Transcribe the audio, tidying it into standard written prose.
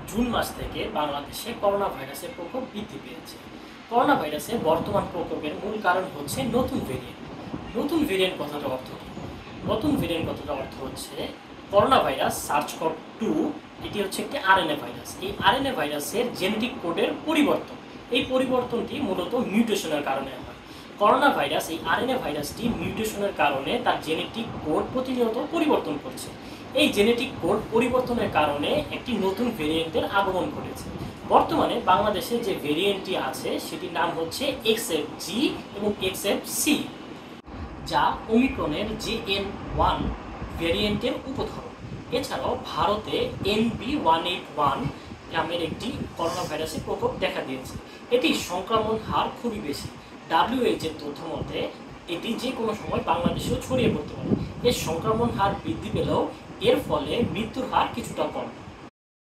June মাস থেকে বাংলাদেশে corona ভাইরাসের প্রকোপ বৃদ্ধি পেয়েছে। করোনা ভাইরাসের বর্তমান প্রকোপের মূল কারণ হচ্ছে নতুন ভেরিয়েন্ট। নতুন ভেরিয়েন্ট কথাটার অর্থ কি? নতুন ভেরিয়েন্ট কথাটার অর্থ হচ্ছে করোনা ভাইরাস SARS-CoV-2 এটি হচ্ছে একটি আরএনএ ভাইরাস। এই আরএনএ ভাইরাসের জেনেটিক কোডের পরিবর্তন। এই পরিবর্তনটি মূলত মিউটেশনের কারণে হয়। করোনা ভাইরাস এই আরএনএ ভাইরাসটি মিউটেশনের কারণে তার জেনেটিক কোড প্রতিনিয়ত পরিবর্তন করছে। এই জেনেটিক কোড পরিবর্তনের কারণে একটি নতুন ভেরিয়েন্টের আগমন ঘটেছে। বর্তমানে বাংলাদেশে যে ভেরিয়েন্টটি আছে সেটির নাম হচ্ছে XFG এবং XFC, যা ওমিক্রনের JN.1 ভেরিয়েন্টের উপধরন। এছাড়াও ভারতে NB181 নামের একটি করোনা ভাইরাসের প্রকোপ দেখা দিয়েছে। এটির সংক্রমণ হার খুবই বেশি। WHO এর তথ্য মতে এটি যে কোনো সময় বাংলাদেশেও ছড়িয়ে পড়তে পারে। এর সংক্রমণ হার বৃদ্ধি পেলেও এর ফলে মৃত্যুর হার কিছুটা কম।